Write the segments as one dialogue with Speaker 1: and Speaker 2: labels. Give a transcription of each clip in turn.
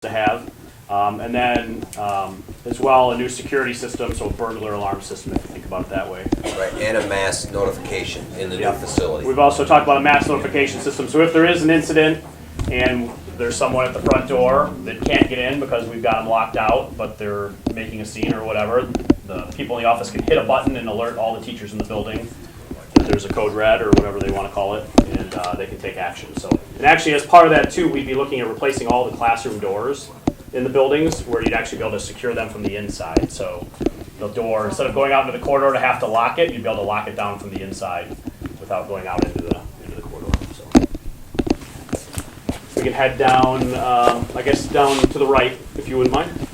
Speaker 1: to have. And then as well, a new security system, so a burglar alarm system, if you think about it that way.
Speaker 2: Right, and a mass notification in the new facility.
Speaker 1: We've also talked about a mass notification system. So if there is an incident and there's someone at the front door that can't get in because we've got them locked out, but they're making a scene or whatever, the people in the office can hit a button and alert all the teachers in the building that there's a code red or whatever they want to call it, and they can take action. So, and actually, as part of that too, we'd be looking at replacing all the classroom doors in the buildings where you'd actually be able to secure them from the inside. So the door, instead of going out into the corridor to have to lock it, you'd be able to lock it down from the inside without going out into the corridor. So we can head down, I guess down to the right, if you wouldn't mind.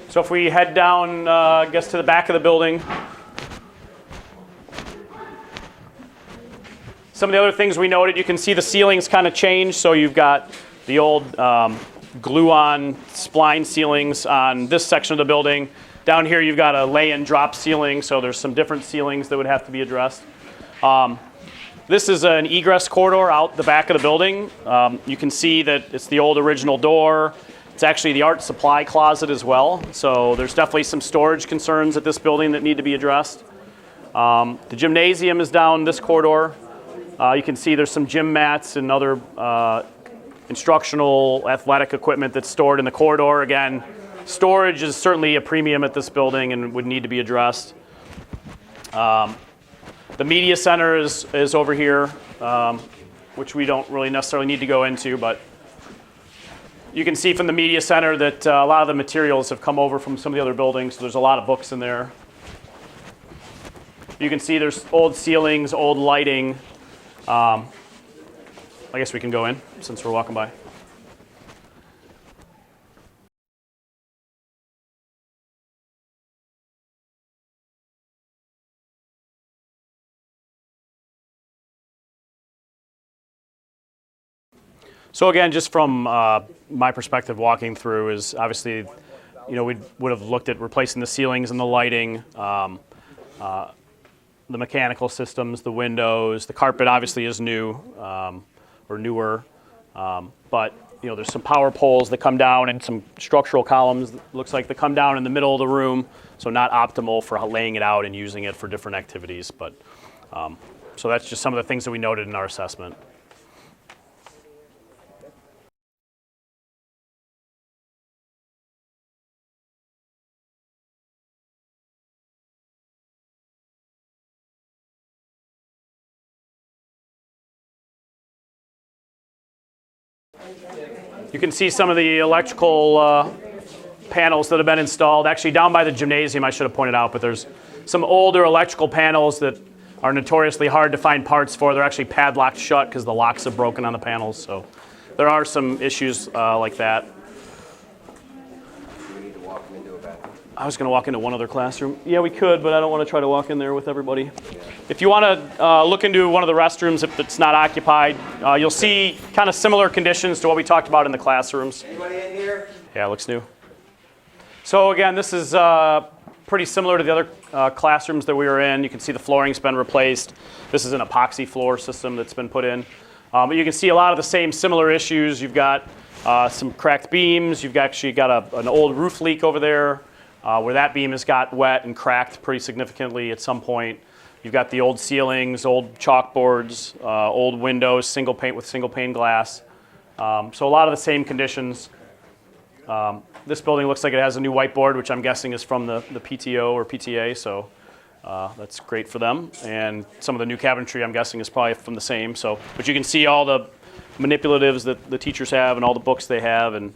Speaker 1: So if we head down, I guess, to the back of the building. Some of the other things we noted, you can see the ceilings kind of changed. So you've got the old glue-on spline ceilings on this section of the building. Down here you've got a lay and drop ceiling, so there's some different ceilings that would have to be addressed. This is an egress corridor out the back of the building. You can see that it's the old original door. It's actually the art supply closet as well, so there's definitely some storage concerns at this building that need to be addressed. The gymnasium is down this corridor. You can see there's some gym mats and other instructional athletic equipment that's stored in the corridor. Again, storage is certainly a premium at this building and would need to be addressed. The media center is over here, which we don't really necessarily need to go into, but you can see from the media center that a lot of the materials have come over from some of the other buildings, so there's a lot of books in there. You can see there's old ceilings, old lighting. I guess we can go in since we're walking by. So again, just from my perspective walking through is obviously, we would have looked at replacing the ceilings and the lighting, the mechanical systems, the windows. The carpet obviously is new or newer, but there's some power poles that come down and some structural columns that looks like they come down in the middle of the room, so not optimal for laying it out and using it for different activities. But so that's just some of the things that we noted in our assessment. You can see some of the electrical panels that have been installed. Actually, down by the gymnasium, I should have pointed out, but there's some older electrical panels that are notoriously hard to find parts for. They're actually padlocked shut because the locks have broken on the panels. So there are some issues like that. I was going to walk into one other classroom. Yeah, we could, but I don't want to try to walk in there with everybody. If you want to look into one of the restrooms, if it's not occupied, you'll see kind of similar conditions to what we talked about in the classrooms.
Speaker 2: Anybody in here?
Speaker 1: Yeah, it looks new. So again, this is pretty similar to the other classrooms that we were in. You can see the flooring's been replaced. This is an epoxy floor system that's been put in. But you can see a lot of the same similar issues. You've got some cracked beams. You've actually got an old roof leak over there. Where that beam has got wet and cracked pretty significantly at some point. You've got the old ceilings, old chalkboards, old windows, single pane glass. So a lot of the same conditions. This building looks like it has a new whiteboard, which I'm guessing is from the PTO or PTA, so that's great for them. And some of the new cabinetry, I'm guessing, is probably from the same. So, but you can see all the manipulatives that the teachers have and all the books they have, and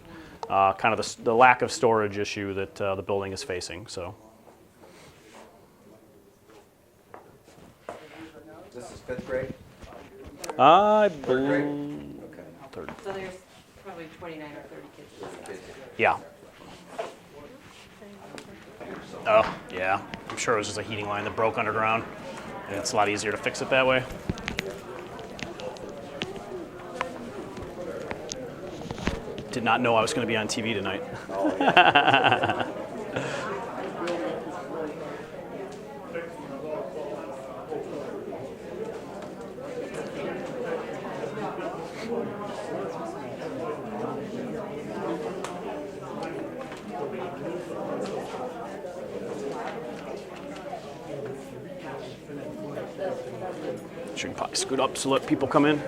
Speaker 1: kind of the lack of storage issue that the building is facing. So,
Speaker 2: This is fifth grade?
Speaker 1: I
Speaker 2: Third grade?
Speaker 1: believe
Speaker 2: Okay.
Speaker 1: third.
Speaker 3: So there's probably 29 or 30 kids in this class.
Speaker 1: Yeah. Oh, yeah. I'm sure it was just a heating line that broke underground, and it's a lot easier to fix it that way. Did not know I was going to be on TV tonight. Actually, we can probably scoot up to let people come in.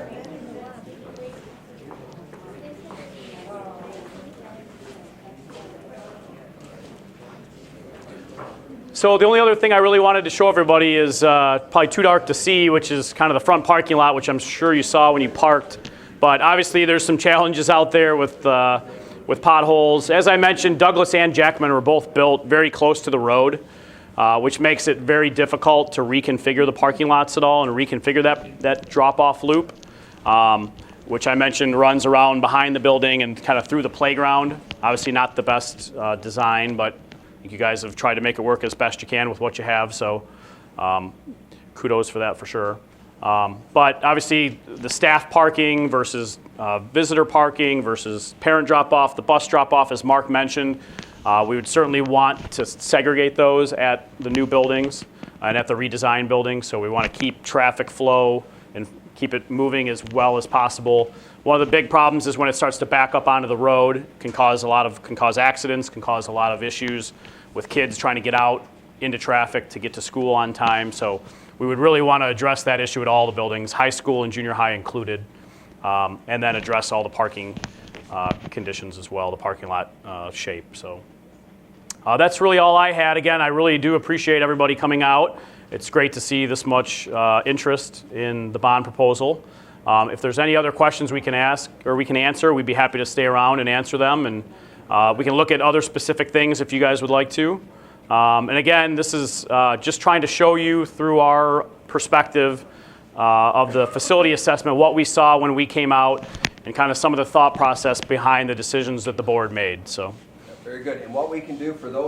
Speaker 1: So the only other thing I really wanted to show everybody is probably too dark to see, which is kind of the front parking lot, which I'm sure you saw when you parked. But obviously there's some challenges out there with potholes. As I mentioned, Douglas and Jackman were both built very close to the road, which makes it very difficult to reconfigure the parking lots at all and reconfigure that drop-off loop, which I mentioned runs around behind the building and kind of through the playground. Obviously not the best design, but I think you guys have tried to make it work as best you can with what you have, so kudos for that for sure. But obviously the staff parking versus visitor parking versus parent drop-off, the bus drop-off, as Mark mentioned, we would certainly want to segregate those at the new buildings and at the redesigned buildings, so we want to keep traffic flow and keep it moving as well as possible. One of the big problems is when it starts to back up onto the road, can cause accidents, can cause a lot of issues with kids trying to get out into traffic to get to school on time. So we would really want to address that issue at all the buildings, high school and junior high included, and then address all the parking conditions as well, the parking lot shape. So that's really all I had. Again, I really do appreciate everybody coming out. It's great to see this much interest in the bond proposal. If there's any other questions we can ask or we can answer, we'd be happy to stay around and answer them. And we can look at other specific things if you guys would like to. And again, this is just trying to show you through our perspective of the facility assessment, what we saw when we came out and kind of some of the thought process behind the decisions that the board made. So.
Speaker 2: Very good. And what we can do for those